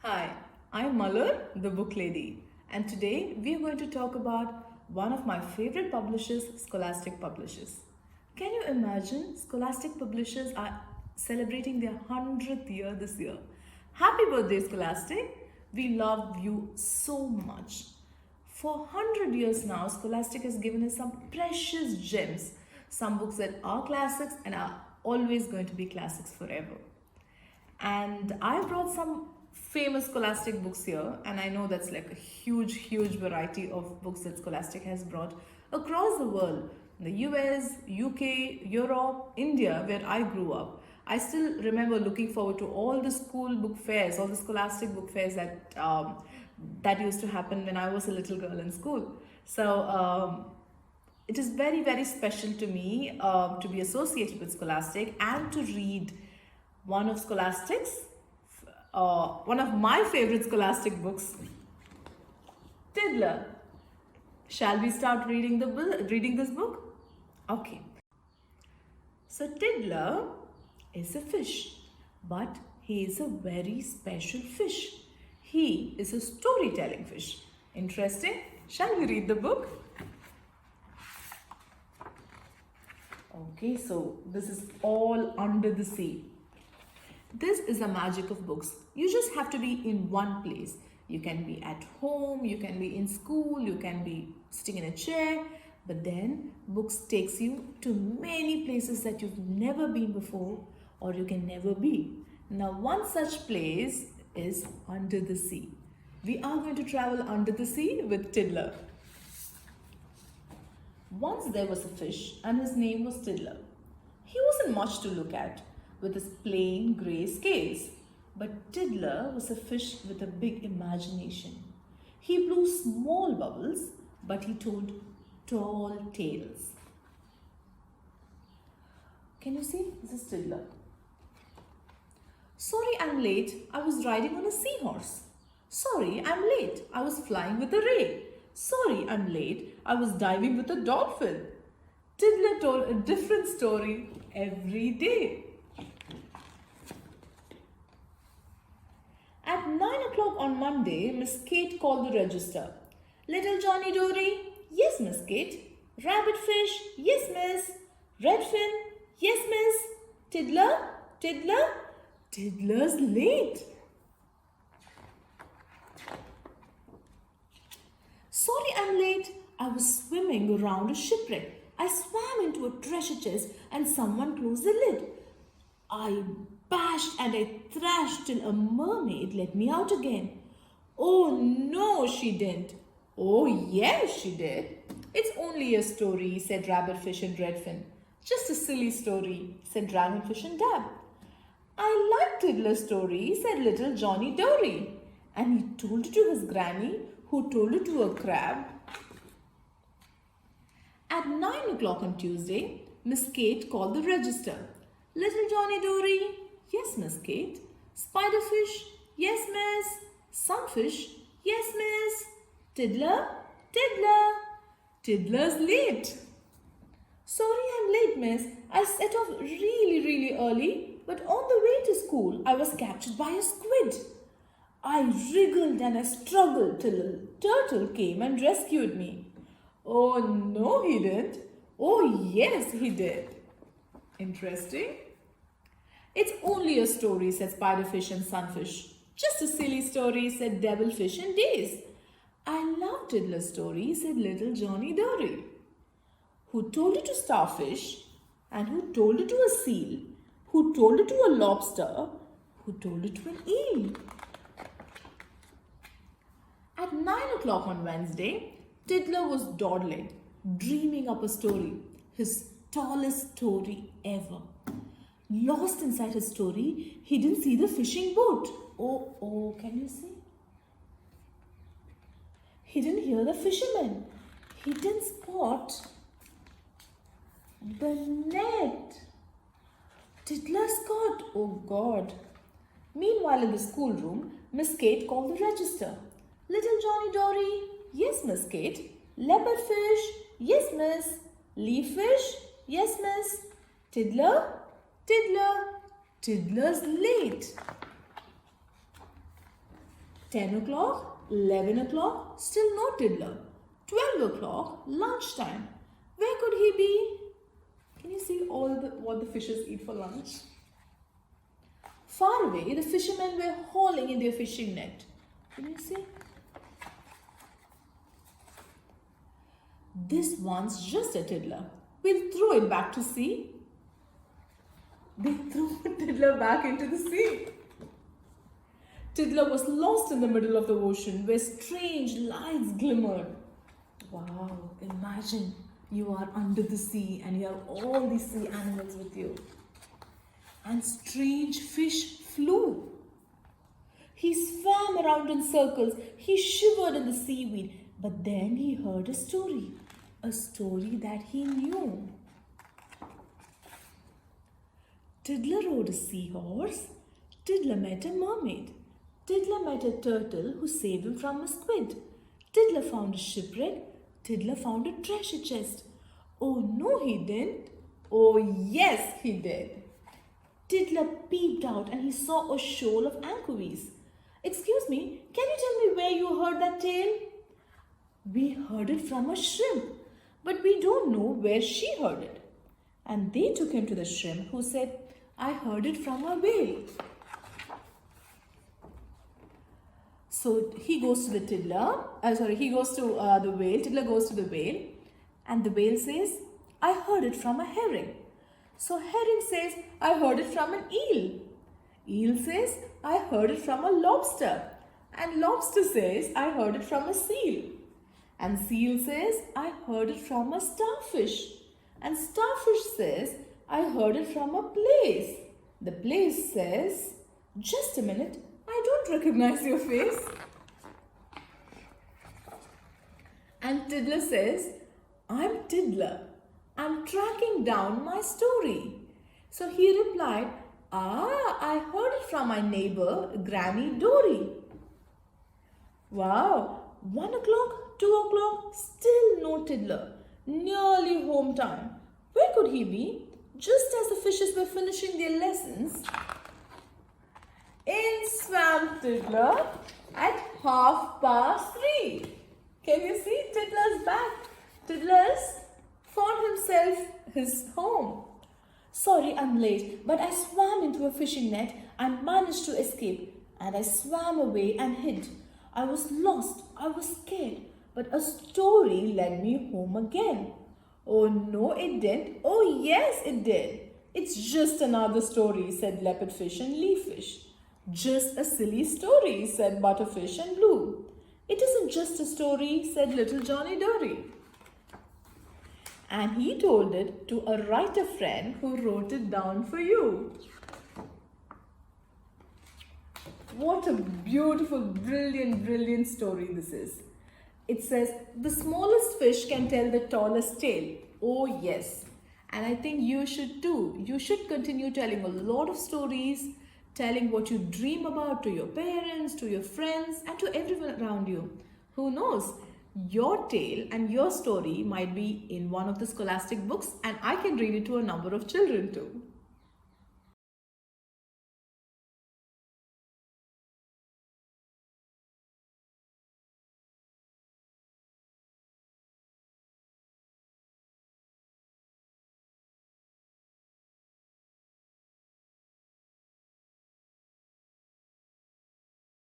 Hi, I'm Malur, the book lady, and today we are going to talk about one of my favorite publishers, Scholastic Publishers. Can you imagine? Scholastic Publishers are celebrating their 100th year this year. Happy birthday, Scholastic! We love you so much. For 100 years now, Scholastic has given us some precious gems, some books that are classics and are always going to be classics forever. And I brought some famous Scholastic books here, and I know that's like a huge variety of books that Scholastic has brought across the world. The US, UK, Europe, India, where I grew up. I still remember looking forward to all the school book fairs, all the Scholastic book fairs that used to happen when I was a little girl in school. So it is very special to me to be associated with Scholastic and to read one of one of my favorite Scholastic books, Tiddler. Shall we start reading this book? Okay. So Tiddler is a fish, but he is a very special fish. He is a storytelling fish. Interesting? Shall we read the book? Okay, so this is all under the sea. This is the magic of books. You just have to be in one place. You can be at home, you can be in school, you can be sitting in a chair, but then books takes you to many places that you've never been before or you can never be. Now, one such place is under the sea. We are going to travel under the sea with Tiddler. Once there was a fish and his name was Tiddler. He wasn't much to look at with his plain grey scales. But Tiddler was a fish with a big imagination. He blew small bubbles, but he told tall tales. Can you see? This is Tiddler. Sorry, I'm late. I was riding on a seahorse. Sorry, I'm late. I was flying with a ray. Sorry, I'm late. I was diving with a dolphin. Tiddler told a different story every day. At 9 o'clock on Monday, Miss Kate called the register. Little Johnny Dory? Yes, Miss Kate. Rabbitfish? Yes, Miss. Redfin? Yes, Miss. Tiddler? Tiddler? Tiddler's late. Sorry, I'm late. I was swimming around a shipwreck. I swam into a treasure chest and someone closed the lid. I bashed and I thrashed till a mermaid let me out again. Oh no, she didn't. Oh yes, she did. It's only a story, said Rabbitfish and Redfin. Just a silly story, said Dragonfish and Dab. I like Tiddler's story, said little Johnny Dory. And he told it to his granny, who told it to a crab. At 9 o'clock on Tuesday, Miss Kate called the register. Little Johnny Dory? Yes, Miss Kate. Spiderfish? Yes, Miss. Sunfish? Yes, Miss. Tiddler? Tiddler? Tiddler's late. Sorry, I'm late, Miss. I set off really early, but on the way to school, I was captured by a squid. I wriggled and I struggled till a turtle came and rescued me. Oh, no, he didn't. Oh, yes, he did. Interesting. It's only a story, said Spiderfish and Sunfish. Just a silly story, said Devilfish and Daze. I love Tiddler's story, said little Johnny Dory. Who told it to Starfish, and who told it to a seal, who told it to a lobster, who told it to an eel. At 9 o'clock on Wednesday, Tiddler was dawdling, dreaming up a story, his tallest story ever. Lost inside his story, he didn't see the fishing boat. Oh, can you see? He didn't hear the fishermen. He didn't spot the net. Tiddler's caught. Oh God. Meanwhile, in the schoolroom, Miss Kate called the register. Little Johnny Dory? Yes, Miss Kate. Leopardfish? Yes, Miss. Leaffish? Yes, Miss. Tiddler? Tiddler. Tiddler's late. 10 o'clock, 11 o'clock, still no Tiddler. 12 o'clock, lunchtime. Where could he be? Can you see what the fishes eat for lunch? Far away, the fishermen were hauling in their fishing net. Can you see? This one's just a Tiddler. We'll throw it back to sea. They threw Tiddler back into the sea. Tiddler was lost in the middle of the ocean where strange lights glimmered. Wow, imagine you are under the sea and you have all these sea animals with you. And strange fish flew. He swam around in circles. He shivered in the seaweed. But then he heard a story that he knew. Tiddler rode a seahorse. Tiddler met a mermaid. Tiddler met a turtle who saved him from a squid. Tiddler found a shipwreck. Tiddler found a treasure chest. Oh no, he didn't. Oh yes, he did. Tiddler peeped out and he saw a shoal of anchovies. Excuse me, can you tell me where you heard that tale? We heard it from a shrimp, but we don't know where she heard it. And they took him to the shrimp who said, I heard it from a whale. So he goes to the Tiddler, he goes to the whale, Tiddler goes to the whale, and the whale says, I heard it from a herring. So herring says, I heard it from an eel. Eel says, I heard it from a lobster. And lobster says, I heard it from a seal. And seal says, I heard it from a starfish. And starfish says, I heard it from a place. The place says, just a minute, I don't recognize your face. And Tiddler says, I'm Tiddler. I'm tracking down my story. So he replied, I heard it from my neighbor, Granny Dory. Wow, 1 o'clock, 2 o'clock, still no Tiddler. Nearly home time. Where could he be? Just as the fishes were finishing their lessons, in swam Tiddler at 3:30. Can you see? Tiddler's back. Tiddler's found himself his home. Sorry, I'm late, but I swam into a fishing net and managed to escape. And I swam away and hid. I was lost. I was scared. But a story led me home again. Oh no, it didn't. Oh yes, it did. It's just another story, said leopardfish and leaffish. Just a silly story, said butterfish and blue. It isn't just a story, said little Johnny Dory. And he told it to a writer friend who wrote it down for you. What a beautiful, brilliant story this is. It says, the smallest fish can tell the tallest tale. Oh yes. And I think you should too. You should continue telling a lot of stories, telling what you dream about to your parents, to your friends, and to everyone around you. Who knows? Your tale and your story might be in one of the scholastic books, and I can read it to a number of children too.